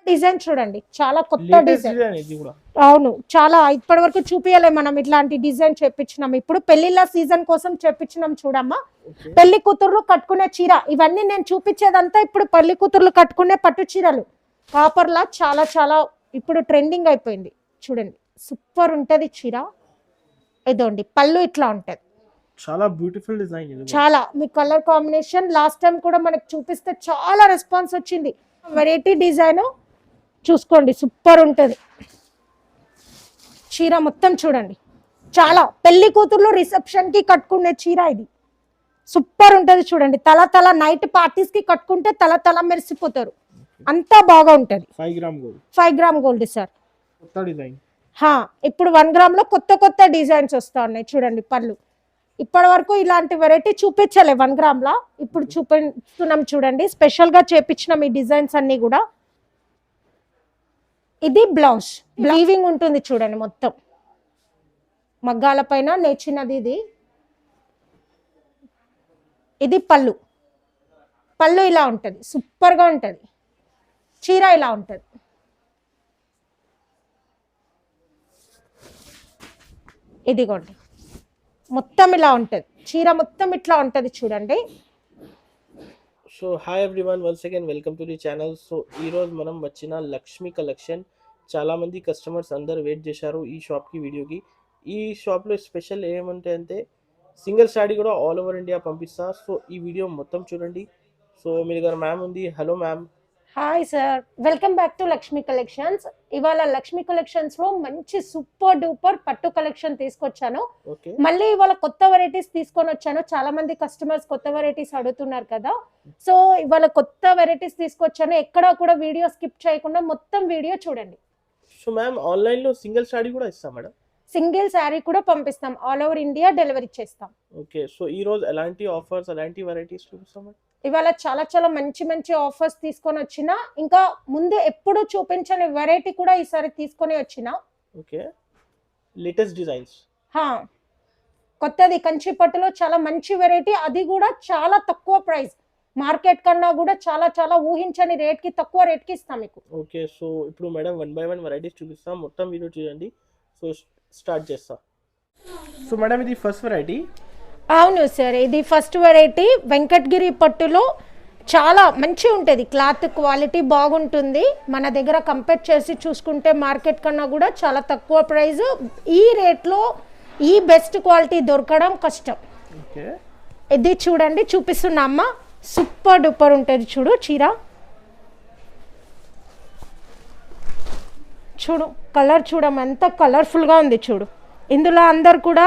Design చూడండి, చాలా కొత్త డిజైన్. అవును, చాలా ఇప్పటి వరకు చూపియలే మనం ఇట్లాంటి డిజైన్ చేపించినాం. ఇప్పుడు పెళ్లిళ్ళ సీజన్ కోసం చేపించినాం చూడమ్మా. పెళ్లి కూతుర్లు కట్టుకునే చీర, ఇవన్నీ నేను చూపించేదంతా ఇప్పుడు పెళ్లి కూతుర్లు కట్టుకునే పట్టు చీరలు. కాపర్ లా చాలా చాలా ఇప్పుడు ట్రెండింగ్ అయిపోయింది. చూడండి సూపర్ ఉంటది చీర. ఇదోండి పళ్ళు ఇట్లా ఉంటది, చాలా బ్యూటిఫుల్ డిజైన్ ఇది. చాలా మీ కలర్ కాంబినేషన్ లాస్ట్ టైం కూడా మనకు చూపిస్తే చాలా రెస్పాన్స్ వచ్చింది. వెరైటీ డిజైన్ చూసుకోండి, సూపర్ ఉంటది చీర. మొత్తం చూడండి, చాలా పెళ్లి కూతుర్లు రిసెప్షన్ కి కట్టుకునే చీర ఇది. సూపర్ ఉంటది చూడండి. తల తల నైట్ పార్టీస్ కి కట్టుకుంటే తల తల మెరిసిపోతారు, అంతా బాగా ఉంటది. 5 గ్రామ్ గోల్డ్ సార్. కొత్త డిజైన్. ఇప్పుడు 1 గ్రామ్ లో కొత్త కొత్త డిజైన్స్ వస్తా ఉన్నాయి చూడండి. పళ్ళు ఇప్పటి వరకు ఇలాంటి వెరైటీ చూపించలే 1 గ్రామ్ లా, ఇప్పుడు చూపిస్తున్నాం చూడండి. స్పెషల్ గా చేపించినాం ఈ డిజైన్స్ అన్ని కూడా. ఇది బ్లౌజ్, వీవింగ్ ఉంటుంది చూడండి, మొత్తం మగ్గాల పైన నేర్చినది ఇది. ఇది పళ్ళు, పళ్ళు ఇలా ఉంటది, సూపర్ గా ఉంటది. చీర ఇలా ఉంటది. ఇదిగోండి మొత్తం ఇలా ఉంటది చీర, మొత్తం ఇట్లా ఉంటది చూడండి. So hi everyone, once again welcome to the channel. So ఈ రోజు మనం వచ్చిన లక్ష్మి కలెక్షన్. చాలా మంది కస్టమర్స్ అందరు వెయిట్ చేశారు ఈ షాప్కి, వీడియోకి. ఈ షాప్లో స్పెషల్ ఏమంటే సింగిల్ సాడీ కూడా ఆల్ ఓవర్ ఇండియా పంపిస్తా. సో ఈ వీడియో మొత్తం చూడండి. సో మీ దగ్గర మ్యామ్ ఉంది. Hello ma'am. Hi sir, welcome back to Lakshmi collections. ఇవాళ లక్ష్మి కలెక్షన్స్ లో మంచి సూపర్ డూపర్ పట్టు కలెక్షన్ తీసుకొచ్చాను. మళ్ళీ ఇవాళ కొత్త వెరైటీస్ తీసుకొని వచ్చాను. చాలా మంది కస్టమర్స్ కొత్త వెరైటీస్ అడుగుతున్నారు కదా, సో ఇవాళ కొత్త వెరైటీస్ తీసుకొచ్చాను. ఎక్కడా కూడా వీడియో స్కిప్ చేయకుండా మొత్తం వీడియో చూడండి. సో మ్యామ్, ఆన్లైన్ లో సింగిల్ సాడీ కూడా ఇస్తాం మేడం? సింగిల్ శారీ కూడా పంపిస్తాం, ఆల్ ఓవర్ ఇండియా డెలివరీ చేస్తాం. ఓకే, సో ఈ రోజు ఎలాంటి ఆఫర్స్, ఎలాంటి వెరైటీస్ చూపిస్తాం మేడం? ఇవాళ చాలా చాలా మంచి మంచి ఆఫర్స్ తీసుకొని వచ్చిన, ఇంకా ముందు ఎప్పుడు చూపించని వెరైటీ కూడా ఈసారి తీసుకొని వచ్చిన. Okay, latest designs. కొత్తది కంచి పట్టులో చాలా మంచి వెరైటీ, అది కూడా చాలా తక్కువ ప్రైస్. మార్కెట్ కన్నా కూడా చాలా చాలా ఊహించని రేట్ కి, తక్కువ రేట్ కి ఇస్తాం మీకు. ఓకే, సో ఇప్పుడు మేడం 1 by 1 వెరైటీస్ చూపిస్తాం, మొత్తం వీడియో చూడండి. సో స్టార్ట్ చేస్తా. సో మేడం, ఇది ఫస్ట్ వెరైటీ. అవును సార్, ఇది ఫస్ట్ వెరైటీ. వెంకటగిరి పట్టులో చాలా మంచి ఉంటుంది, క్లాత్ క్వాలిటీ బాగుంటుంది. మన దగ్గర కంపేర్ చేసి చూసుకుంటే మార్కెట్ కన్నా కూడా చాలా తక్కువ ప్రైస్. ఈ రేట్లో ఈ బెస్ట్ క్వాలిటీ దొరకడం కష్టం. ఇది చూడండి, చూపిస్తున్నా అమ్మ, సూపర్ డూపర్ ఉంటుంది చూడు చీర. చూడు కలర్, చూడమ్మ ఎంత కలర్ఫుల్గా ఉంది చూడు. ఇందులో అందరు కూడా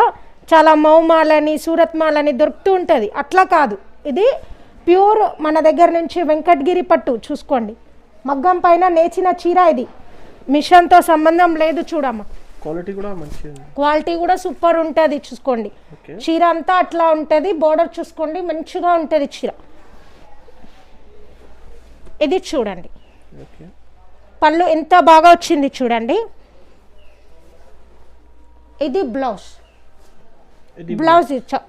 చాలా మౌమాలని, సూరత్ మాలని దొరుకుతూ ఉంటుంది, అట్లా కాదు. ఇది ప్యూర్ మన దగ్గర నుంచి వెంకటగిరి పట్టు. చూసుకోండి, మగ్గం పైన నేచిన చీర ఇది, మిషన్తో సంబంధం లేదు. చూడమ్మా, క్వాలిటీ కూడా మంచిది, క్వాలిటీ కూడా సూపర్ ఉంటుంది. చూసుకోండి, చీర అంతా అట్లా ఉంటుంది. బోర్డర్ చూసుకోండి, మంచిగా ఉంటుంది చీర. ఇది చూడండి, పళ్ళు ఎంత బాగా వచ్చింది చూడండి. ఇది బ్లౌజ్,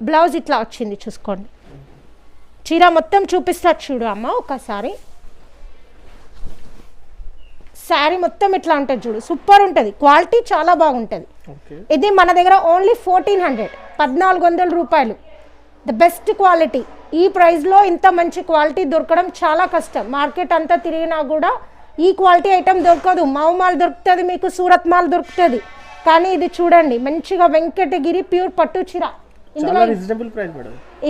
బ్లౌజ్ ఇట్లా వచ్చింది చూసుకోండి. చీర మొత్తం చూపిస్తా చూడు అమ్మ ఒకసారి. శారీ మొత్తం ఇట్లా ఉంటుంది చూడు, సూపర్ ఉంటుంది, క్వాలిటీ చాలా బాగుంటుంది. ఇది మన దగ్గర ఓన్లీ 1400, 1400 రూపాయలు. The best quality. ఈ ప్రైస్లో ఇంత మంచి క్వాలిటీ దొరకడం చాలా కష్టం. మార్కెట్ అంతా తిరిగినా కూడా ఈ క్వాలిటీ ఐటమ్ దొరకదు. మాల్ దొరుకుతుంది మీకు, సూరత్ మాల్ దొరుకుతుంది, కానీ ఇది చూడండి మంచిగా వెంకటగిరి ప్యూర్ పట్టు చీర.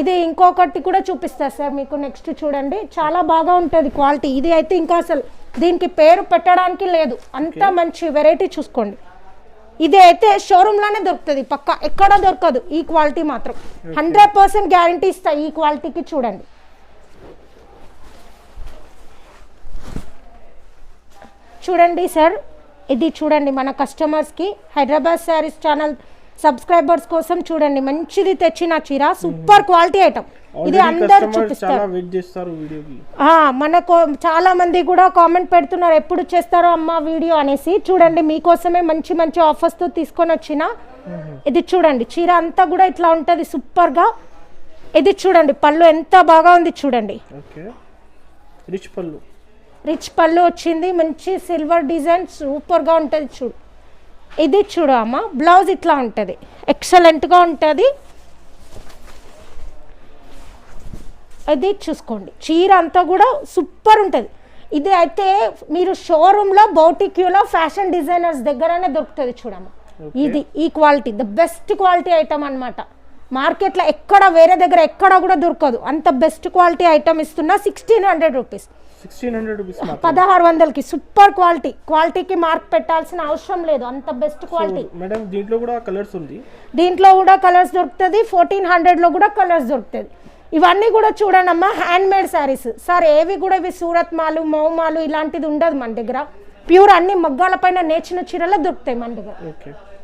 ఇది ఇంకొకటి కూడా చూపిస్తా సార్ మీకు, నెక్స్ట్ చూడండి, చాలా బాగా ఉంటుంది క్వాలిటీ. ఇది అయితే ఇంకా అసలు దీనికి పేరు పెట్టడానికి లేదు, అంత మంచి వెరైటీ. చూసుకోండి, ఇది అయితే షోరూమ్ లోనే దొరుకుతుంది పక్కా, ఎక్కడ దొరకదు. ఈ క్వాలిటీ మాత్రం 100% గ్యారంటీ ఇస్తా ఈ క్వాలిటీకి. చూడండి, చూడండి సార్, ఇది చూడండి మన కస్టమర్స్కి, హైదరాబాద్ శారీస్ ఛానల్ సబ్స్క్రైబర్స్ కోసం చూడండి, మంచిది తెచ్చిన చీర, సూపర్ క్వాలిటీ ఐటమ్. ఇది అందరు చూపిస్తారు, మనకు చాలా మంది కూడా కామెంట్ పెడుతున్నారు ఎప్పుడు చేస్తారో అమ్మ వీడియో అనేసి. చూడండి, మీకోసమే మంచి మంచి ఆఫర్స్తో తీసుకొని వచ్చిన. ఇది చూడండి, చీర అంతా కూడా ఇట్లా ఉంటుంది సూపర్గా. ఇది చూడండి, పళ్ళు ఎంత బాగా ఉంది చూడండి. రిచ్ పళ్ళు వచ్చింది, మంచి సిల్వర్ డిజైన్ సూపర్గా ఉంటుంది చూడు. ఇది చూడు అమ్మ, బ్లౌజ్ ఇట్లా ఉంటుంది, ఎక్సలెంట్గా ఉంటుంది. ఇది చూసుకోండి, చీర అంతా కూడా సూపర్ ఉంటుంది. ఇది అయితే మీరు షోరూంలో బౌటిక్యూలో ఫ్యాషన్ డిజైనర్స్ దగ్గరనే దొరుకుతుంది చూడమ్మా. ఇది ఈ quality the best quality item అనమాట. మార్కెట్లో ఎక్కడ వేరే దగ్గర ఎక్కడ కూడా దొరకదు, అంత బెస్ట్ క్వాలిటీ ఐటమ్ ఇస్తున్నా. 1600 రూపీస్, 1600కి సూపర్ క్వాలిటీ. క్వాలిటీకి మార్క్ పెట్టాల్సిన అవసరం లేదు, అంత బెస్ట్ క్వాలిటీ. మేడం దీంట్లో కూడా కలర్స్ ఉంది, దీంట్లో కూడా కలర్స్ దొరుకుతుంది. 1400లో కూడా కలర్స్ దొరుకుతుంది. ఇవన్నీ కూడా చూడండి అమ్మా, హ్యాండ్ మేడ్ శారీస్ సార్. ఏవి కూడా ఇవి సూరత్ మాలు మౌ మాలు ఇలాంటిది ఉండదు మన దగ్గర. ప్యూర్ అన్ని మగ్గాల పైన నేర్చిన చీరలు దొరుకుతాయి మన దగ్గర.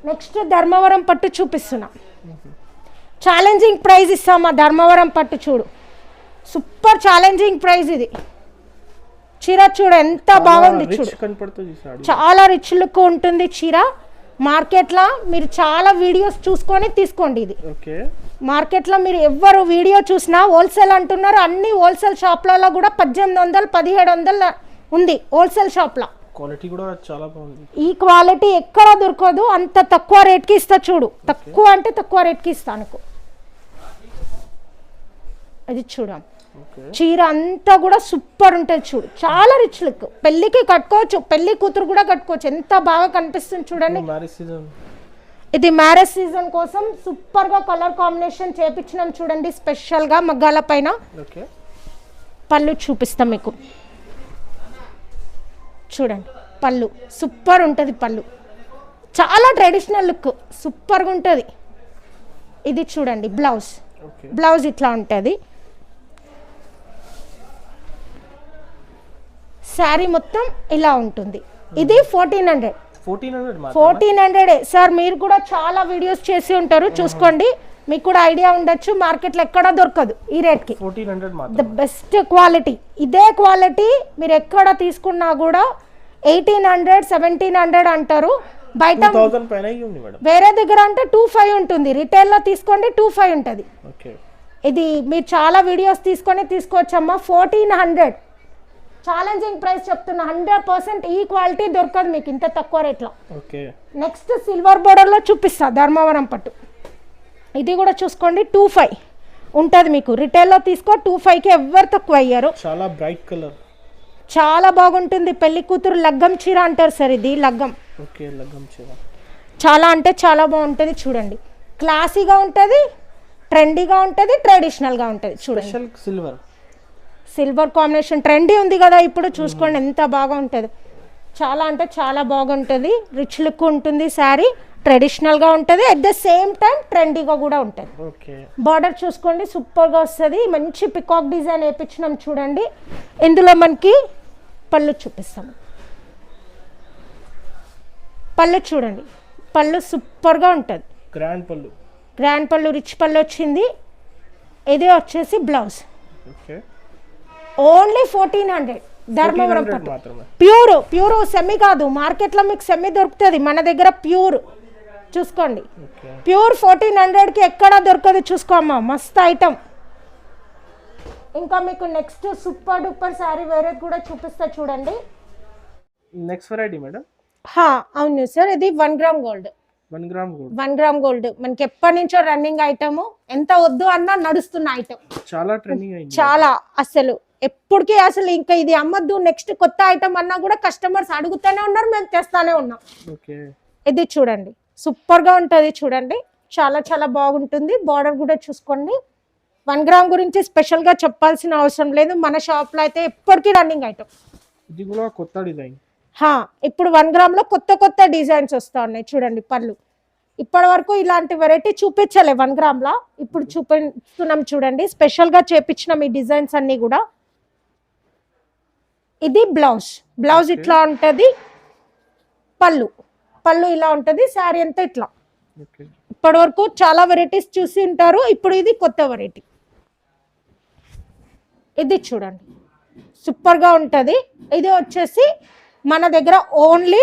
నెక్స్ట్ ధర్మవరం పట్టు చూపిస్తున్నా. ఛాలెంజింగ్ ప్రైస్ ఇస్తామా ధర్మవరం పట్టు చూడు, సూపర్ ఛాలెంజింగ్ ప్రైస్. ఇది చీర చూడు ఎంత బాగుంది చూడు, చాలా రిచ్ లుక్ ఉంటుంది చీర. మార్కెట్లో మీరు చాలా వీడియోస్ చూసుకొని తీసుకోండి. ఇది మార్కెట్లో మీరు ఎవరు వీడియో చూసినా హోల్సేల్ అంటున్నారు. అన్ని హోల్సేల్ షాప్లలో కూడా 1800 1700 ఉంది హోల్సేల్ షాప్లో. క్వాలిటీ కూడా చాలా బాగుంది. ఈ క్వాలిటీ ఎక్కడ దొరకదు, అంత తక్కువ రేట్కి ఇస్తా చూడు. తక్కువ అంటే తక్కువ రేట్కి ఇస్తాను. అది చూడం, చీర అంతా కూడా సూపర్ ఉంటుంది చూడు, చాలా రిచ్ లుక్. పెళ్ళికి కట్టుకోవచ్చు, పెళ్లి కూతురు కూడా కట్టుకోవచ్చు, ఎంత బాగా కనిపిస్తుంది చూడండి. ఇది మ్యారేజ్ సీజన్ కోసం సూపర్ గా కలర్ కాంబినేషన్ చేపించినాం చూడండి, స్పెషల్ గా మగ్గాల పైన. పళ్ళు చూపిస్తాం మీకు చూడండి, పళ్ళు సూపర్ ఉంటుంది. పళ్ళు చాలా ట్రెడిషనల్ లుక్ సూపర్గా ఉంటుంది. ఇది చూడండి బ్లౌజ్, బ్లౌజ్ ఇట్లా ఉంటుంది. శారీ మొత్తం ఇలా ఉంటుంది. ఇది 1400 సార్. మీరు కూడా చాలా వీడియోస్ చేసి ఉంటారు, చూసుకోండి, మీకు కూడా ఐడియా ఉండొచ్చు. మార్కెట్లో ఎక్కడ దొరకదు ఈ రేట్కి, ద బెస్ట్ క్వాలిటీ. ఇదే క్వాలిటీ మీరు ఎక్కడ తీసుకున్నా కూడా 1800 1700 అంటారు. బయట వేరే దగ్గర అంటే 2500 ఉంటుంది, రిటైల్లో తీసుకోండి 2500 ఉంటుంది. ఇది మీరు చాలా వీడియోస్ తీసుకొని తీసుకోవచ్చమ్మా. 1400 ఛాలెంజింగ్ ప్రైస్ చెప్తున్నా. 100% ఈ క్వాలిటీ దొరకదు మీకు ఇంత తక్కువ రేట్లో. నెక్స్ట్ సిల్వర్ బోర్డర్లో చూపిస్తా ధర్మవరం పట్టు. ఇది కూడా చూసుకోండి 2500 ఉంటుంది మీకు, రిటైల్లో తీసుకో 2500కి ఎవరు తక్కువ అయ్యారు. చాలా బ్రైట్ కలర్, చాలా బాగుంటుంది. పెళ్లి కూతురు లగ్గం చీర అంటారు సార్, ఇది లగ్గం. లగ్గం చీర చాలా అంటే చాలా బాగుంటుంది చూడండి. క్లాసీగా ఉంటుంది, ట్రెండీగా ఉంటుంది, ట్రెడిషనల్గా ఉంటుంది చూడండి. సిల్వర్ కాంబినేషన్ ట్రెండీ ఉంది కదా ఇప్పుడు, చూసుకోండి ఎంత బాగా ఉంటుంది. చాలా అంటే చాలా బాగుంటుంది, రిచ్ లుక్ ఉంటుంది శారీ, ట్రెడిషనల్గా ఉంటుంది, అట్ ద సేమ్ టైం ట్రెండీగా కూడా ఉంటుంది. బార్డర్ చూసుకోండి సూపర్గా వస్తుంది. మంచి పికాక్ డిజైన్ వేయించినాం చూడండి. ఇందులో మనకి పళ్ళు చూపిస్తాము. పళ్ళు చూడండి, పళ్ళు సూపర్గా ఉంటుంది, గ్రాండ్ పళ్ళు రిచ్ పళ్ళు వచ్చింది. ఇది వచ్చేసి బ్లౌజ్. ఓన్లీ 1400 ధర్మవరం పట్టు. ప్యూర్ సెమీ కాదు, మార్కెట్లో మీకు సెమీ దొరుకుతుంది, మన దగ్గర ప్యూర్. చూసుకోండి ప్యూర్ 1400కి ఎక్కడ దొరకదు, చూసుకోమ్మా మస్త్ ఐటమ్. ఇంకా మీకు నెక్స్ట్ సూపర్ డూపర్ శారీ వేరే కూడా చూపిస్తా చూడండి. Next variety madam. అవును సార్, ఇది 1 గ్రామ్ గోల్డ్. 1 గ్రామ్ గోల్డ్ మనకి ఎప్పటి నుంచో రన్నింగ్ ఐటమ్, ఎంత వద్దు అన్నా నడుస్తున్న ఐటమ్, చాలా ట్రెండింగ్ అయింది. చాలా అసలు ఎప్పటికీ అసలు ఇంకా ఇది అమ్మద్దు, నెక్స్ట్ కొత్త ఐటమ్ అన్నా కూడా కస్టమర్స్ అడుగుతూనే ఉన్నారు, మేము తెస్తానే ఉన్నాం. ఇది చూడండి సూపర్ గా ఉంటుంది చూడండి, చాలా చాలా బాగుంటుంది. బార్డర్ కూడా చూసుకోండి. 1 గ్రామ్ గురించి స్పెషల్ గా చెప్పాల్సిన అవసరం లేదు, మన షాప్ లో అయితే ఎప్పటికీ రన్నింగ్ ఐటమ్. ఇది కూడా కొత్త డిజైన్. ఇప్పుడు 1 గ్రామ్ లో కొత్త కొత్త డిజైన్స్ వస్తా ఉన్నాయి చూడండి. పళ్ళు ఇప్పటి వరకు ఇలాంటి వెరైటీ చూపించలే 1 గ్రామ్ లా, ఇప్పుడు చూపిస్తున్నాం చూడండి. స్పెషల్ గా చేపించిన ఈ డిజైన్స్ అన్ని కూడా. ఇది బ్లౌజ్, బ్లౌజ్ ఇట్లా ఉంటది. పళ్ళు ఇలా ఉంటది. శారీ అంతా ఇట్లా. ఇప్పటి వరకు చాలా వెరైటీస్ చూసి ఉంటారు, ఇప్పుడు ఇది కొత్త వెరైటీ. ఇది చూడండి సూపర్ గా ఉంటది. ఇది వచ్చేసి మన దగ్గర ఓన్లీ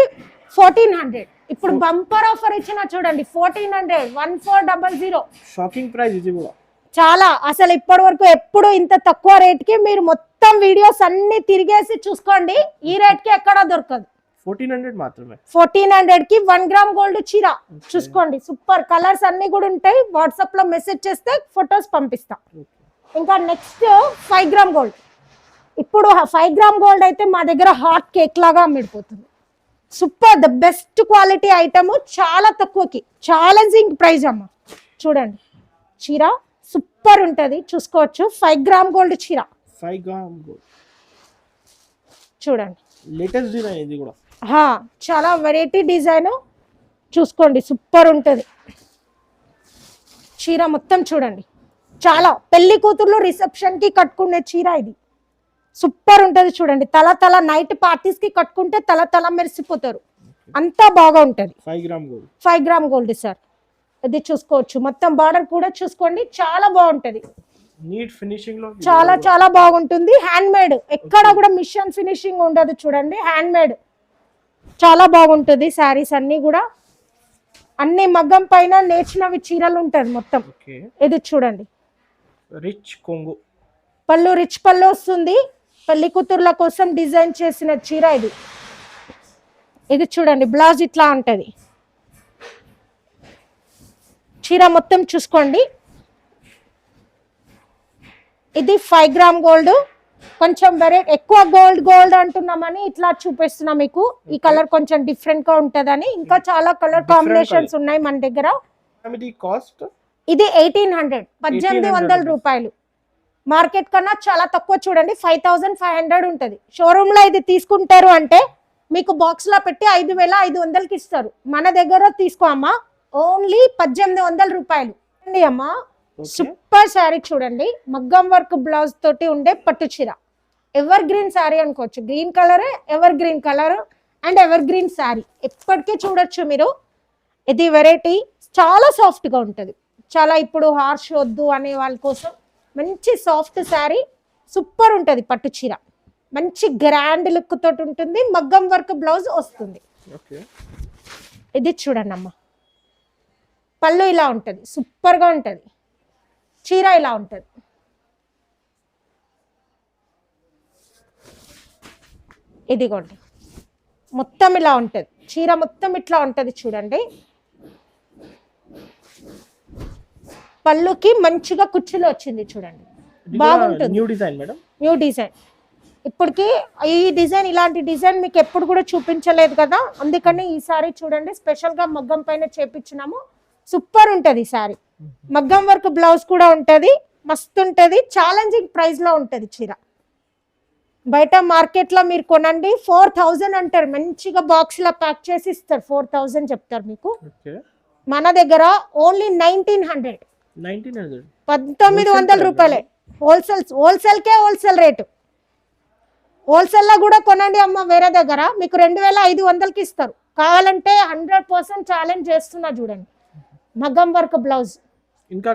1400. ఇప్పుడు బంపర్ ఆఫర్ ఇచ్చిన చూడండి 1400, 1400 షాకింగ్ ప్రైస్. ఇది కూడా చాలా అసలు ఇప్పటి వరకు ఎప్పుడు ఇంత తక్కువ రేట్కి మీరు మొత్తం మొత్తం వీడియోస్ అన్ని తిరిగేసి చూసుకోండి, ఈ రేట్ కి ఎక్కడా దొరకదు. 1400 మాత్రమే. 1400 కి 1 గ్రామ్ గోల్డ్ చీర చూసుకోండి. సూపర్ కలర్స్ అన్ని కూడా ఉంటాయి. వాట్సాప్ లో మెసేజ్ చేస్తే ఫొటోస్ పంపిస్తా. ఇంకా నెక్స్ట్ 5 గ్రామ్ గోల్డ్. ఇప్పుడు 5 గ్రామ్ గోల్డ్ అయితే మా దగ్గర హాట్ కేక్ లాగా అమ్మిడిపోతుంది. Super the best quality item, చాలా తక్కువకి, ఛాలెంజింగ్ ప్రైస్ అమ్మ. చూడండి చీర సూపర్ ఉంటది, చూసుకోవచ్చు. 5 గ్రామ్ గోల్డ్ చీర, 5 గ్రామ్ గోల్డ్ చూడండి. లేటెస్ట్ డిజైన్ ఇది కూడా. చాలా వెరైటీ డిజైన్ చూసుకోండి, సూపర్ ఉంటది చీర మొత్తం. చూడండి చాలా పెళ్లి కూతుర్లు రిసెప్షన్ కి కట్టుకునే చీర ఇది. సూపర్ ఉంటది చూడండి. తల నైట్ పార్టీస్ కి కట్టుకుంటే తల మెరిసిపోతారు, అంతా బాగా ఉంటది. 5 gram gold, 5 gram gold sir. ఇది చూసుకోవచ్చు, మొత్తం బార్డర్ కూడా చూసుకోండి, చాలా బాగుంటది. నీట్ ఫినిషింగ్ లో చాలా బాగుంటుంది. హ్యాండ్ మేడ్, ఎక్కడ కూడా మిషన్ ఫినిషింగ్ ఉండదు. చూడండి హ్యాండ్ మేడ్, చాలా బాగుంటుంది. శారీస్ అన్ని కూడా అన్ని మగ్గం పైన నేర్చినవి చీరలు ఉంటది మొత్తం. ఇది చూడండి రిచ్ కొంగు పళ్ళు, రిచ్ పళ్ళు వస్తుంది. పెళ్లి కూతుర్ల కోసం డిజైన్ చేసిన చీర ఇది. ఇది చూడండి బ్లౌజ్ ఇట్లా ఉంటది. చీర మొత్తం చూసుకోండి. ఇది 5 గ్రామ్ గోల్డ్. కొంచెం వెరైటీ, ఎక్కువ గోల్డ్ అంటున్నామని ఇట్లా చూపిస్తున్నా మీకు. ఈ కలర్ కొంచెం డిఫరెంట్ గా ఉంటదని. ఇంకా చాలా కలర్ కాంబినేషన్స్ ఉన్నాయి మన దగ్గర. ఇది 1800, 1800 రూపాయలు. మార్కెట్ కన్నా చాలా తక్కువ. చూడండి 5500 ఉంటది. షోరూమ్ లో ఇది తీసుకుంటారు అంటే మీకు బాక్స్ లో పెట్టి 5500కి ఇస్తారు. మన దగ్గర తీసుకో అమ్మా, ఓన్లీ 1800 రూపాయలు అమ్మా. సూపర్ శారీ చూడండి, మగ్గం వర్క్ బ్లౌజ్ తోటి ఉండే పట్టు చీర. ఎవర్ గ్రీన్ శారీ అనుకోవచ్చు. Green colour, ever green colour and ever green sari ఎప్పటికీ చూడొచ్చు మీరు. ఇది వెరైటీ, చాలా సాఫ్ట్ గా ఉంటది. చాలా ఇప్పుడు హార్ష్ వద్దు అనే వాళ్ళ కోసం మంచి సాఫ్ట్ శారీ, సూపర్ ఉంటది పట్టు చీర. మంచి గ్రాండ్ లుక్ తోటి ఉంటుంది. మగ్గం వర్క్ బ్లౌజ్ వస్తుంది. ఇది చూడండి అమ్మా, పళ్ళు ఇలా ఉంటది, సూపర్ గా ఉంటది. చీర ఇలా ఉంటది. ఇదిగోండి మొత్తం ఇలా ఉంటది చీర, మొత్తం ఇట్లా ఉంటది చూడండి. పళ్ళుకి మంచిగా కుచ్చులు వచ్చింది చూడండి, బాగుంటుంది. New design madam, new design. ఇప్పటికి ఈ డిజైన్, ఇలాంటి డిజైన్ మీకు ఎప్పుడు కూడా చూపించలేదు కదా, అందుకని ఈ సారీ చూడండి స్పెషల్ గా మగ్గం పైన చేపించినాము. సూపర్ ఉంటది సారీ. మగ్గం వర్క్ బ్లౌజ్ కూడా ఉంటది, మస్తు ఉంటది. ఛాలెంజింగ్ ప్రైస్ లో ఉంటది చీర. బయట మార్కెట్ లో మీరు కొనండి 4000 అంటారు, మంచిగా బాక్స్ లో ప్యాక్ చేసి ఇస్తారు. 4000 చెప్తారు మీకు. మన దగ్గర ఓన్లీ 1900, 1900 రూపాయలే. హోల్సేల్ కే హోల్సేల్ రేటు. హోల్సేల్ లో కూడా కొనండి అమ్మ, వేరే దగ్గర మీకు 2500కి ఇస్తారు. కావాలంటే 100% ఛాలెంజ్ చేస్తున్నా చూడండి. మగ్గం వర్క్ బ్లౌజ్. ఇంకా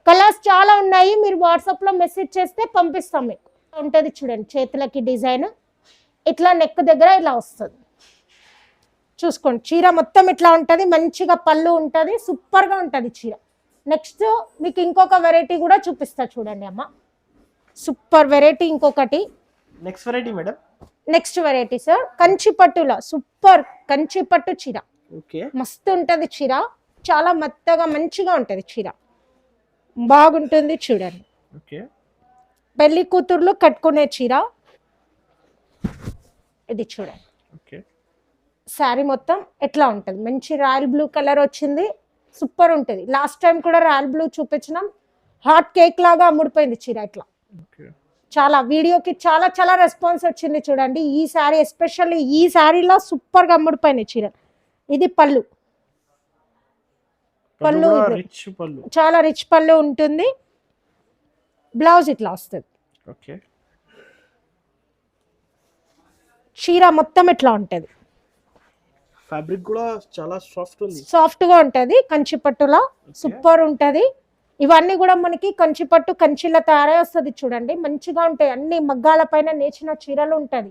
కలర్స్ చాలా ఉన్నాయి, మీరు వాట్సాప్ లో మెసేజ్ చేస్తే పంపిస్తాం మీకు. ఉంటది చూడండి చేతులకి డిజైన్, ఇట్లా నెక్ దగ్గర ఇలా వస్తుంది. చూసుకోండి చీర మొత్తం ఇట్లా ఉంటది, మంచిగా పళ్ళు ఉంటది, సూపర్ గా ఉంటది చీర. నెక్స్ట్ మీకు ఇంకొక వెరైటీ కూడా చూపిస్తా చూడండి అమ్మ, సూపర్ వెరైటీ. ఇంకొకటి next variety madam. Next variety sir, Kanchi పట్టులో సూపర్ కంచి పట్టు చీర. మస్తు ఉంటది చీర, చాలా మెత్తగా మంచిగా ఉంటది చీర, బాగుంటుంది చూడండి. పెళ్లి కూతుర్లు కట్టుకునే చీర ఇది చూడండి. శారీ మొత్తం ఎట్లా ఉంటది, మంచి రాయల్ బ్లూ కలర్ వచ్చింది, సూపర్ ఉంటది. లాస్ట్ టైం కూడా రాయల్ బ్లూ చూపించినాం, హాట్ కేక్ లాగా అమ్ముడిపోయింది చీర ఇట్లా. చాలా వీడియోకి చాలా రెస్పాన్స్ వచ్చింది చూడండి. ఈ శారీ ఎస్పెషల్లీ ఈ శారీలో సూపర్ గా అమ్ముడిపోయినాయి చీర. ఇది పళ్ళు, చాలా రిచ్ పళ్ళు ఉంటుంది. బ్లౌజ్ ఇట్లా వస్తుంది. చీర మొత్తం ఇట్లా ఉంటది. ఫ్యాబ్రిక్ కూడా చాలా సాఫ్ట్ గా ఉంటది, కంచి పట్టులా సూపర్ ఉంటది. ఇవన్నీ కూడా మనకి కంచి పట్టు కంచిలో తయారై వస్తుంది చూడండి, మంచిగా ఉంటాయి. అన్ని మగ్గాల పైన నేచిన చీరలు ఉంటది.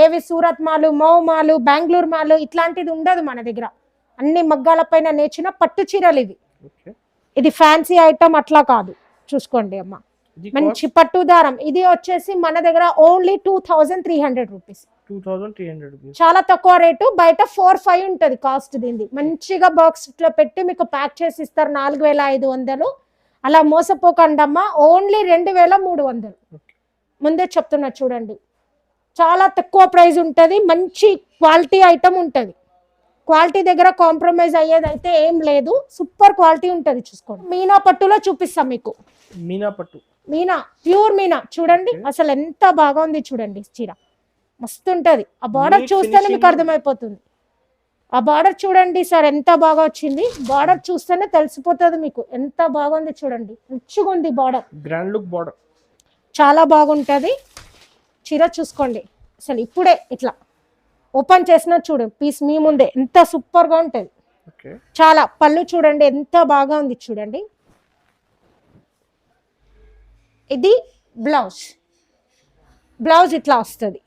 ఏవి సూరత్ మాలు, మౌ మాలు, బెంగళూరు మాలు ఇట్లాంటిది ఉండదు మన దగ్గర. అన్ని మగ్గాల పైన నేచిన పట్టు చీరలు ఇవి. ఇది ఫ్యాన్సీ ఐటమ్ అట్లా కాదు, చూసుకోండి అమ్మ. మంచి పట్టు దారం. ఇది వచ్చేసి మన దగ్గర ఓన్లీ 2300 రూపీస్. 2300 రూపీస్, చాలా తక్కువ రేటు. బయట 4-5 ఉంటుంది కాస్ట్ దీన్ని. మంచిగా బాక్స్ లో పెట్టి మీకు ప్యాక్ చేసి ఇస్తారు 4500. అలా మోసపోకండమ్మా, ఓన్లీ 2300. ముందే చెప్తున్నా చూడండి, చాలా తక్కువ ప్రైస్ ఉంటుంది. మంచి క్వాలిటీ ఐటమ్ ఉంటుంది. క్వాలిటీ దగ్గర కాంప్రమైజ్ అయ్యేది అయితే ఏం లేదు. సూపర్ క్వాలిటీ ఉంటుంది. చూసుకోండి, మీనా పట్టులో చూపిస్తాం మీకు. మీనా పట్టు, మీనా, ప్యూర్ మీనా. చూడండి అసలు ఎంత బాగా ఉంది చూడండి చీర, మస్తు ఉంటది. ఆ బార్డర్ చూస్తేనే మీకు అర్థమైపోతుంది. ఆ బార్డర్ చూడండి సార్ ఎంత బాగా వచ్చింది. బార్డర్ చూస్తేనే తెలిసిపోతుంది మీకు ఎంత బాగుంది. చూడండి రిచ్గా ఉంది బార్డర్, గ్రాండ్ లుక్ బార్డర్, చాలా బాగుంటది చీర. చూసుకోండి అసలు ఇప్పుడే ఇట్లా ఓపెన్ చేసిన చూడండి పీస్ మీ ముందే ఎంత సూపర్ గా ఉంటది. చాలా పళ్ళు చూడండి ఎంత బాగా ఉంది చూడండి. ఇది బ్లౌజ్, బ్లౌజ్ ఇట్లా వస్తుంది.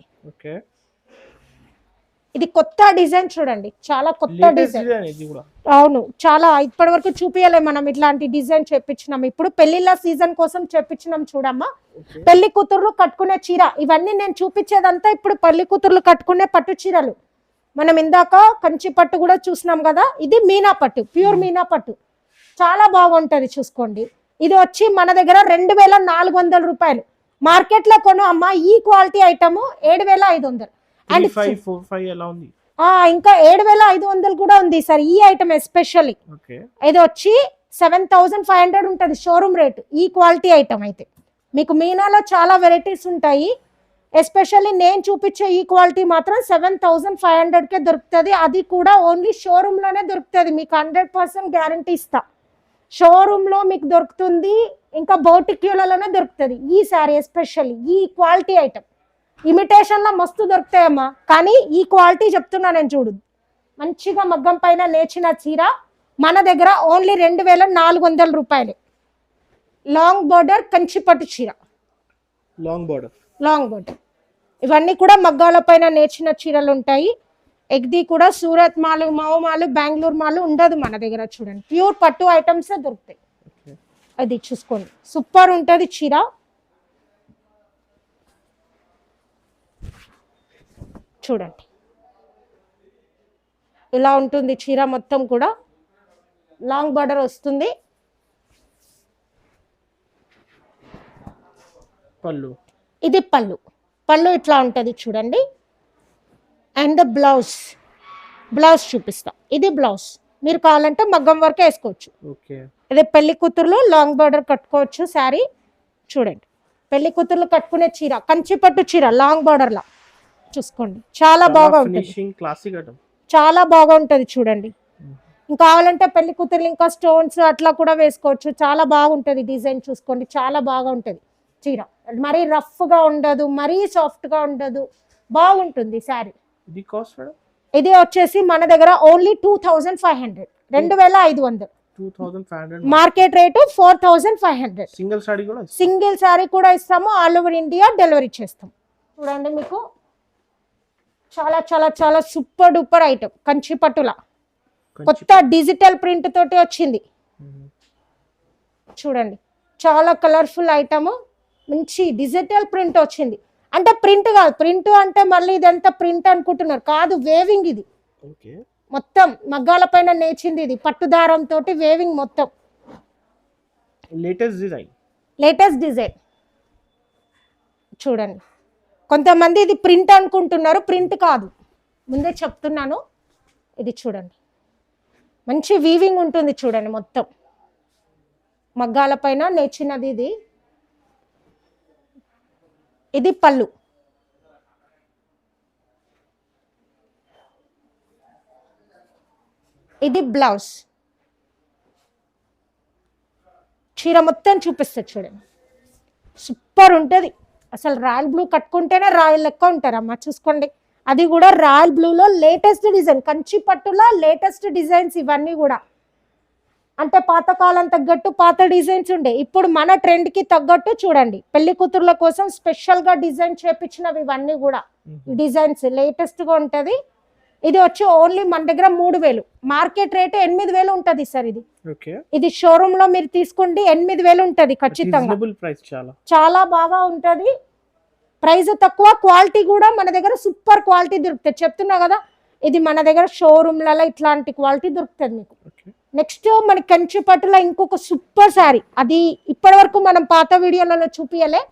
ఇది కొత్త డిజైన్ చూడండి, చాలా కొత్త డిజైన్. అవును, చాలా ఇప్పటి వరకు చూపించలే మనం ఇట్లాంటి డిజైన్ చెప్పించినాం. ఇప్పుడు పెళ్లిళ్ళ సీజన్ కోసం చెప్పించినాం చూడమ్మా. పెళ్లి కూతుర్లు కట్టుకునే చీర ఇవన్నీ నేను చూపించేదంతా ఇప్పుడు పెళ్లి కూతుర్లు కట్టుకునే పట్టు చీరలు. మనం ఇందాక కంచి పట్టు కూడా చూసినాం కదా, ఇది మీనా పట్టు, ప్యూర్ మీనా పట్టు, చాలా బాగుంటది. చూసుకోండి, ఇది వచ్చి మన దగ్గర 2400 రూపాయలు. మార్కెట్ లో కొను అమ్మా ఈ క్వాలిటీ ఐటమ్ 7500. అండ్ ఇంకా 7500 కూడా ఉంది సార్ ఈ ఐటమ్ ఎస్పెషల్లీ. ఇది వచ్చి 7500 ఉంటుంది షోరూమ్ రేట్. ఈ క్వాలిటీ ఐటమ్ అయితే మీకు మీనాలో చాలా వెరైటీస్ ఉంటాయి. ఎస్పెషల్లీ నేను చూపించే ఈ క్వాలిటీ మాత్రం 7500కే దొరుకుతుంది. అది కూడా ఓన్లీ షోరూమ్ లోనే దొరుకుతుంది. మీకు 100% గ్యారంటీ ఇస్తా. షోరూమ్ లో మీకు దొరుకుతుంది, ఇంకా బౌటిక్యూలలోనే దొరుకుతుంది ఈ శారీ. ఎస్పెషల్లీ ఈ క్వాలిటీ ఐటమ్ ఇమిటేషన్ లో మస్తు దొరుకుతాయమ్మా, కానీ ఈ క్వాలిటీ చెప్తున్నా నేను. చూడు మంచిగా మగ్గం పైన నేర్చిన చీర మన దగ్గర ఓన్లీ 2400 రూపాయలు. లాంగ్ బోర్డర్ కంచి పట్టు చీర, లాంగ్ బోర్డర్, లాంగ్ బోర్డర్. ఇవన్నీ కూడా మగ్గాల పైన నేర్చిన చీరలు ఉంటాయి. ఎగ్ది కూడా సూరత్ మాలు, మౌ మాలు, బెంగళూరు మాలు ఉండదు మన దగ్గర. చూడండి ప్యూర్ పట్టు ఐటమ్స్ దొరుకుతాయి. అది చూసుకోండి, సూపర్ ఉంటుంది చీర. చూడండి ఇలా ఉంటుంది చీర మొత్తం కూడా. లాంగ్ బార్డర్ వస్తుంది. పళ్ళు, ఇది పళ్ళు, పళ్ళు ఇట్లా ఉంటుంది చూడండి. అండ్ బ్లౌజ్, బ్లౌజ్ చూపిస్తా. ఇది బ్లౌజ్, మీరు కావాలంటే మగ్గం వరకు వేసుకోవచ్చు. అదే పెళ్లి కూతుర్లు లాంగ్ బార్డర్ కట్టుకోవచ్చు శారీ. చూడండి పెళ్లి కూతుర్లు కట్టుకునే చీర, కంచి పట్టు చీర లాంగ్ బార్డర్ లా. చూసుకోండి చాలా బాగా ఉంటుంది, చాలా బాగా ఉంటుంది చూడండి. ఇంకా కావాలంటే పెళ్లి కూతుర్లు ఇంకా స్టోన్స్ అట్లా కూడా వేసుకోవచ్చు. చాలా బాగుంటుంది డిజైన్. చూసుకోండి చాలా బాగా ఉంటుంది చీర. మరీ రఫ్ గా ఉండదు, మరీ సాఫ్ట్ గా ఉండదు, బాగుంటుంది శారీ. ఇది వచ్చేసి మన దగ్గర only 2500, 2500. Market rate 4500. Single sari కూడా ఇస్తాము, ఆల్ ఓవర్ ఇండియా డెలివరీ చేస్తాం. చూడండి మీకు చాలా చాలా చాలా సూపర్ డూపర్ ఐటమ్ కంచి పట్టుల కొత్త డిజిటల్ ప్రింట్ తోటి వచ్చింది. చూడండి చాలా కలర్ఫుల్ ఐటమ్, మంచి డిజిటల్ ప్రింట్ వచ్చింది. అంటే ప్రింట్ కాదు, ప్రింట్ అంటే మళ్ళీ ఇదంతా ప్రింట్ అనుకుంటున్నారు, కాదు వేవింగ్. ఇది మొత్తం మగ్గాల పైన నేర్చింది. ఇది పట్టుదారం తోటి వేవింగ్ మొత్తం. లేటెస్ట్ డిజైన్ చూడండి. కొంతమంది ఇది ప్రింట్ అనుకుంటున్నారు, ప్రింట్ కాదు, ముందే చెప్తున్నాను. ఇది చూడండి మంచి వీవింగ్ ఉంటుంది చూడండి, మొత్తం మగ్గాల పైన నేర్చినది ఇది. ఇది పళ్ళు, ఇది బ్లౌజ్. చీర మొత్తం చూపిస్తా చూడండి, సూపర్ ఉంటుంది అసలు. రాయల్ బ్లూ కట్టుకుంటేనే రాయల్ లెక్క ఉంటారమ్మా. చూసుకోండి అది కూడా రాయల్ బ్లూలో లేటెస్ట్ డిజైన్, కంచి పట్టులో లేటెస్ట్ డిజైన్స్ ఇవన్నీ కూడా. అంటే పాతకాలం తగ్గట్టు పాత డిజైన్స్ ఉండే, ఇప్పుడు మన ట్రెండ్కి తగ్గట్టు చూడండి. పెళ్లి కూతుర్ల కోసం స్పెషల్గా డిజైన్ చేపించినవి ఇవన్నీ కూడా. డిజైన్స్ లేటెస్ట్గా ఉంటుంది. ఇది వచ్చి ఓన్లీ మన దగ్గర 3000, మార్కెట్ రేట్ 8000 ఉంటది సార్. ఇది ఓకే, ఇది షోరూమ్ లో మీరు తీసుకోండి 8000 ఉంటది ఖచ్చితంగా. రీజనబుల్ ప్రైస్, చాలా బాగా ఉంటది, ప్రైస్ తక్కువ, క్వాలిటీ కూడా మన దగ్గర సూపర్ క్వాలిటీ దొరుకుతుంది. చెప్తున్నా కదా, ఇది మన దగ్గర షోరూమ్లలో ఇట్లాంటి క్వాలిటీ దొరుకుతుంది మీకు. నెక్స్ట్ మన కంచి పట్టులో ఇంకొక సూపర్ శారీ, అది ఇప్పటి వరకు మనం పాత వీడియోలలో చూపియలే,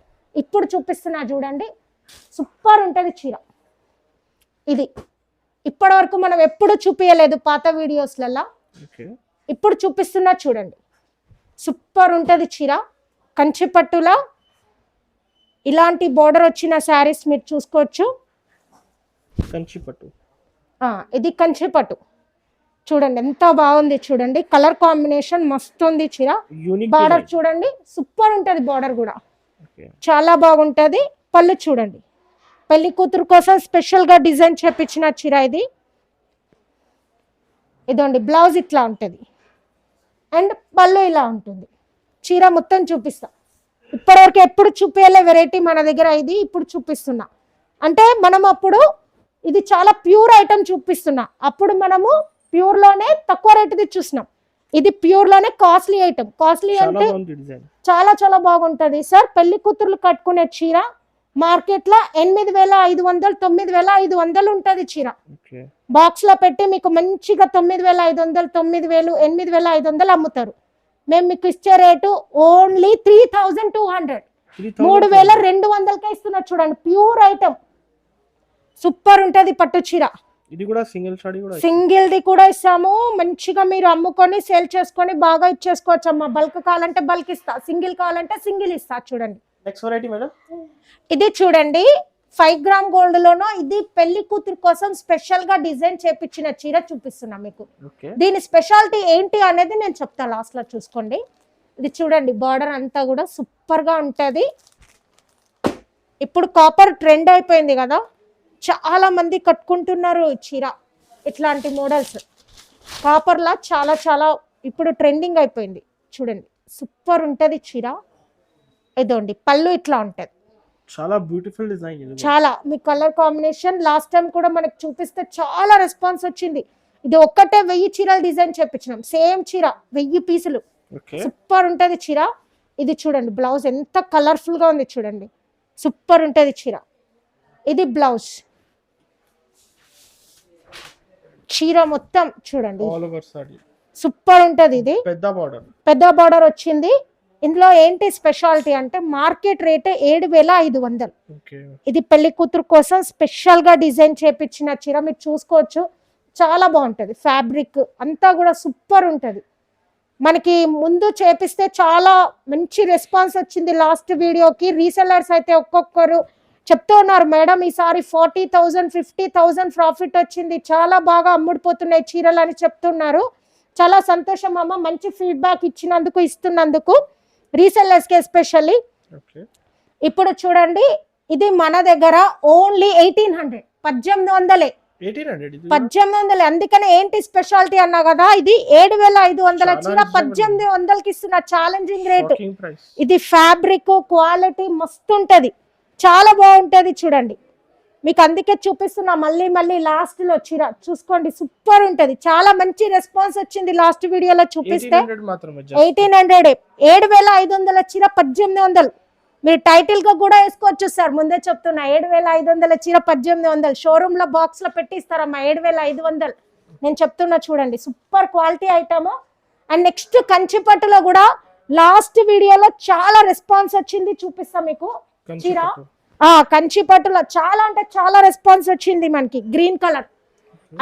ఇప్పుడు చూపిస్తున్నా చూడండి. సూపర్ ఉంటది చీర. ఇది ఇప్పటి వరకు మనం ఎప్పుడు చూపియలేదు పాత వీడియోస్లలో, ఇప్పుడు చూపిస్తున్నా చూడండి. సూపర్ ఉంటది చీర, కంచి పట్టులా ఇలాంటి బోర్డర్ వచ్చిన శారీస్ మీరు చూసుకోవచ్చు. కంచి పట్టు, ఇది కంచి పట్టు చూడండి ఎంత బాగుంది చూడండి, కలర్ కాంబినేషన్ మస్తు ఉంది చీర. బార్డర్ చూడండి సూపర్ ఉంటది, బార్డర్ కూడా చాలా బాగుంటది. పళ్ళు చూడండి, పెళ్లి కూతురు కోసం స్పెషల్ గా డిజైన్ చేపించిన చీర ఇది. ఇదండి బ్లౌజ్ ఇట్లా ఉంటది అండ్ పళ్ళు ఇలా ఉంటుంది. చీర మొత్తం చూపిస్తా, ఇప్పటివరకు ఎప్పుడు చూపించలే వెరైటీ మన దగ్గర, ఇది ఇప్పుడు చూపిస్తున్నా. అంటే మనం అప్పుడు ఇది చాలా ప్యూర్ ఐటమ్ చూపిస్తున్నా, అప్పుడు మనము ప్యూర్ లోనే తక్కువ రేటుది చూసినాం, ఇది ప్యూర్ లోనే కాస్ట్లీ ఐటమ్. కాస్ట్లీ అంటే చాలా చాలా బాగుంటది సార్. పెళ్లి కూతుర్లు కట్టుకునే చీర మార్కెట్ లో 8500, 9500 ఉంటది చీర. బాక్స్ లో పెట్టి మీకు మంచిగా 9500, 9000, 8500 అమ్ముతారు. మేము మీకు ఇచ్చే రేటు ఓన్లీ 3200, 3200కే ఇస్తున్నా చూడండి. ప్యూర్ ఐటమ్ సూపర్ ఉంటది పట్టు చీర. ఇది కూడా సింగిల్ సారీ కూడా, సింగిల్ ది కూడా ఇస్తాము. మంచిగా మీరు అమ్ముకొని సేల్ చేసుకొని బాగా ఇచ్చేసుకోవచ్చు అమ్మా. బల్క్ కావాలంటే బల్క్ ఇస్తా, సింగిల్ కావాలంటే సింగిల్ ఇస్తా. చూడండి నెక్స్ట్ వెరైటీ మేడం, ఇది చూడండి 5 గ్రామ్ గోల్డ్ లోనో, ఇది పెళ్లి కూతురు కోసం స్పెషల్ గా డిజైన్ చేపించిన చీర చూపిస్తున్నా మీకు. దీని స్పెషాలిటీ ఏంటి అనేది నేను చెప్తా లాస్ట్ లో, చూసుకోండి. ఇది చూడండి బార్డర్ అంతా కూడా సూపర్ గా ఉంటది. ఇప్పుడు కాపర్ ట్రెండ్ అయిపోయింది కదా, చాలా మంది కట్టుకుంటున్నారు చీర. ఇట్లాంటి మోడల్స్ కాపర్ లా చాలా చాలా ఇప్పుడు ట్రెండింగ్ అయిపోయింది. చూడండి సూపర్ ఉంటది చీర. ఇదండి పళ్ళు ఇట్లా ఉంటది, చాలా బ్యూటిఫుల్ డిజైన్. చాలా మీ కలర్ కాంబినేషన్ లాస్ట్ టైం కూడా మనకు చూపిస్తే చాలా రెస్పాన్స్ వచ్చింది. ఇది ఒక్కటే 1000 చీరలు డిజైన్ చేపించినాం, సేమ్ చీర 1000 పీసులు. సూపర్ ఉంటది చీర. ఇది చూడండి బ్లౌజ్ ఎంత కలర్ఫుల్ గా ఉంది చూడండి, సూపర్ ఉంటది చీర. ఇది బ్లౌజ్, చీర మొత్తం చూడండి సూపర్ ఉంటది. ఇది పెద్ద బార్డర్ వచ్చింది. ఇందులో ఏంటి స్పెషాలిటీ అంటే మార్కెట్ రేట్ 7500. ఇది పెళ్లి కూతురు కోసం స్పెషల్ గా డిజైన్ చేపించిన చీర, మీరు చూసుకోవచ్చు. చాలా బాగుంటది, ఫ్యాబ్రిక్ అంతా కూడా సూపర్ ఉంటది. మనకి ముందు చేపిస్తే చాలా మంచి రెస్పాన్స్ వచ్చింది లాస్ట్ వీడియోకి. రీసెల్లర్స్ అయితే ఒక్కొక్కరు చెప్తూ ఉన్నారు, మేడం ఈసారి 40,000, 50,000 ప్రాఫిట్ వచ్చింది, చాలా బాగా అమ్ముడిపోతున్నాయి చీరలు అని చెప్తున్నారు. చాలా సంతోషం అమ్మ, మంచి ఫీడ్బ్యాక్ ఇచ్చినందుకు, ఇస్తున్నందుకు రీసెల్లర్స్ కి ఎస్పెషల్లీ. ఇప్పుడు చూడండి ఇది మన దగ్గర ఓన్లీ 1800, 1800. 1800. అందుకనే ఏంటి స్పెషాలిటీ అన్నా కదా, ఇది 7500 చీర 1800కి ఇస్తున్న ఛాలెంజింగ్ రేట్. ఇది ఫ్యాబ్రిక్ క్వాలిటీ మస్తు ఉంటది, చాలా బాగుంటది చూడండి. మీకు అందుకే చూపిస్తున్నా మళ్ళీ మళ్ళీ లాస్ట్ లో చీర చూసుకోండి, సూపర్ ఉంటది. చాలా మంచి రెస్పాన్స్ వచ్చింది లాస్ట్ వీడియోలో చూపిస్తే. 1800, 7500 చీర 1800. మీరు టైటిల్ గా కూడా వేసుకోవచ్చు సార్, ముందే చెప్తున్నా. 7500 చీర 1800 షోరూమ్ లో బాక్స్ లో పెట్టి ఇస్తారమ్మా. 7500 నేను చెప్తున్నా చూడండి, super quality item. And next Kanchi పట్టులో కూడా లాస్ట్ వీడియోలో చాలా రెస్పాన్స్ వచ్చింది, చూపిస్తా మీకు చీర. కంచి పట్టులో చాలా అంటే చాలా రెస్పాన్స్ వచ్చింది మనకి. గ్రీన్ కలర్,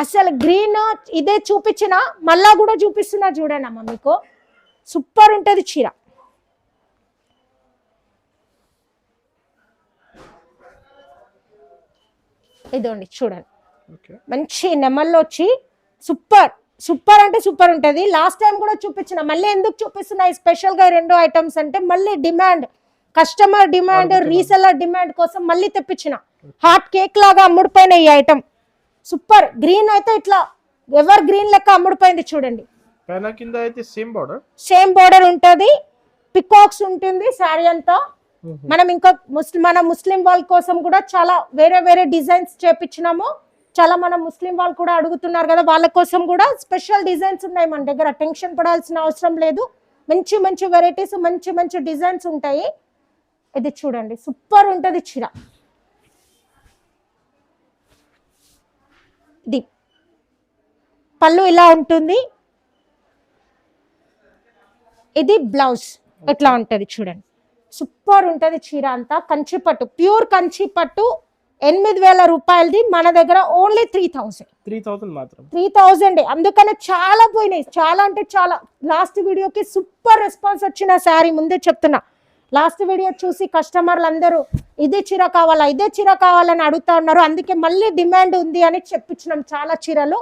అసలు గ్రీన్ ఇదే చూపించిన మళ్ళా కూడా చూపిస్తున్నా చూడండి అమ్మ, మీకు సూపర్ ఉంటది చీర. ఇదండి చూడండి, మంచి నెమల్లో వచ్చి సూపర్ సూపర్ అంటే సూపర్ ఉంటది. లాస్ట్ టైం కూడా చూపించిన, మళ్ళీ ఎందుకు చూపిస్తున్నాయి స్పెషల్ గా 2 ఐటమ్స్ అంటే, మళ్ళీ demand, customer demand, reseller demand కోసం మళ్ళీ తెప్పించిన. హాట్ కేక్ లాగా అమ్ముడిపోయిన ఈ ఐటమ్ సూపర్. గ్రీన్ అయితే ఇట్లా ఎవర్ గ్రీన్ లెక్క అమ్ముడిపోయింది చూడండి. సేమ్ బోర్డర్ ఉంటది, పికాక్స్ ఉంటుంది శారీ అంతా. మనం ఇంకా మన ముస్లిం వాళ్ళ కోసం కూడా చాలా వేరే వేరే డిజైన్స్ చేపించినాము. చాలా మన ముస్లిం వాళ్ళు కూడా అడుగుతున్నారు కదా, వాళ్ళ కోసం కూడా స్పెషల్ డిజైన్స్ ఉన్నాయి మన దగ్గర. టెన్షన్ పడాల్సిన అవసరం లేదు. మంచి మంచి వెరైటీస్, మంచి మంచి డిజైన్స్ ఉంటాయి. ఇది చూడండి, సూపర్ ఉంటుంది చీర. ఇది పళ్ళు ఇలా ఉంటుంది. ఇది బ్లౌజ్ ఎట్లా ఉంటుంది చూడండి, సూపర్ ఉంటుంది చీర అంతా. కంచి పట్టు, ప్యూర్ కంచి పట్టు, 8,000 రూపాయలది. మన దగ్గర ఓన్లీ 3,000 మాత్రం. 3,000. అందుకనే చాలా పోయినాయి, చాలా అంటే చాలా. లాస్ట్ వీడియోకి సూపర్ రెస్పాన్స్ వచ్చిన శారీ, ముందే చెప్తున్నా. లాస్ట్ వీడియో చూసి కస్టమర్లు అందరూ ఇదే చీర కావాలా, ఇదే చీర కావాలని అడుగుతా ఉన్నారు. అందుకే మళ్ళీ డిమాండ్ ఉంది అని చెప్పించినాం. చాలా చీరలు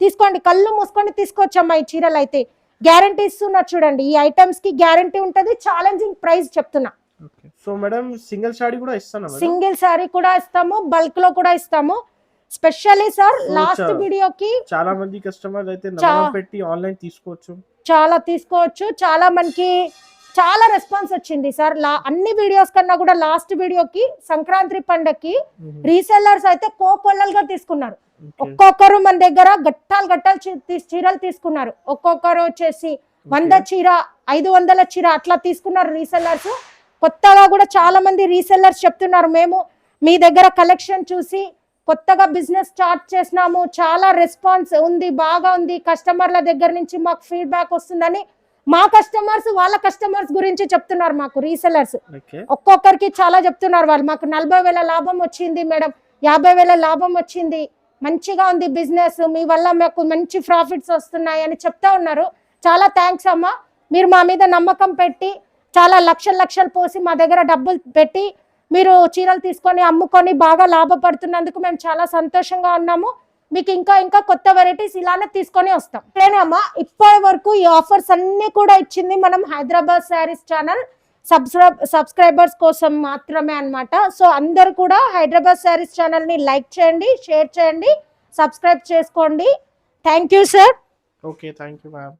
తీసుకోండి, కళ్ళు మూసుకొని తీసుకోవచ్చమ్మా. ఈ చీరలు అయితే గ్యారంటీ ఇస్తున్నా చూడండి. ఈ ఐటమ్స్ కి గ్యారంటీ ఉంటుంది. ఛాలెంజింగ్ ప్రైస్ చెప్తున్నా. సో మేడం సింగిల్ సారీ కూడా ఇస్తాను. సింగిల్ సారీ కూడా ఇస్తాము, బల్క్ లో కూడా ఇస్తాము. స్పెషల్లీ సార్ లాస్ట్ వీడియోకి చాలా మంది కస్టమర్లు అయితే నమ్మకం పెట్టి ఆన్లైన్ తీసుకోవచ్చు, చాలా తీసుకోవచ్చు. చాలా మనకి చాలా రెస్పాన్స్ వచ్చింది సార్. అన్ని వీడియోస్ కన్నా కూడా లాస్ట్ వీడియోకి సంక్రాంతి పండగకి రీసెల్లర్స్ అయితే కోకొల్లలుగా తీసుకున్నారు. ఒక్కొక్కరు మన దగ్గర గట్టాలు చీరలు తీసుకున్నారు. ఒక్కొక్కరు వచ్చేసి 100 చీర, 500 చీర అట్లా తీసుకున్నారు రీసెల్లర్స్. కొత్తగా కూడా చాలా మంది రీసెల్లర్స్ చెప్తున్నారు, మేము మీ దగ్గర కలెక్షన్ చూసి కొత్తగా బిజినెస్ స్టార్ట్ చేసినాము, చాలా రెస్పాన్స్ ఉంది, బాగా ఉంది, కస్టమర్ల దగ్గర నుంచి మాకు ఫీడ్బ్యాక్ వస్తుందని మా కస్టమర్స్ వాళ్ళ కస్టమర్స్ గురించి చెప్తున్నారు మాకు రీసెల్లర్స్. ఒక్కొక్కరికి చాలా చెప్తున్నారు వాళ్ళు, మాకు 40,000 లాభం వచ్చింది మేడం, 50,000 లాభం వచ్చింది, మంచిగా ఉంది బిజినెస్, మీ వల్ల మాకు మంచి ప్రాఫిట్స్ వస్తున్నాయి అని చెప్తా ఉన్నారు. చాలా థ్యాంక్స్ అమ్మా, మీరు మా మీద నమ్మకం పెట్టి చాలా లక్షలు పోసి మా దగ్గర డబ్బులు పెట్టి మీరు చీరలు తీసుకొని అమ్ముకొని బాగా లాభపడుతున్నందుకు మేము చాలా సంతోషంగా ఉన్నాము. మీకు ఇంకా కొత్త వెరైటీస్ ఇలానే తీసుకొని వస్తాం. అమ్మా ఇప్పటి వరకు ఈ ఆఫర్స్ అన్ని కూడా ఇచ్చింది మనం హైదరాబాద్ శారీస్ ఛానల్ సబ్స్క్రైబర్స్ కోసం మాత్రమే అన్నమాట. సో అందరు కూడా హైదరాబాద్ శారీస్ ఛానల్ ని లైక్ చేయండి, షేర్ చేయండి, సబ్స్క్రైబ్ చేసుకోండి. Thank you sir. Okay, thank you ma'am.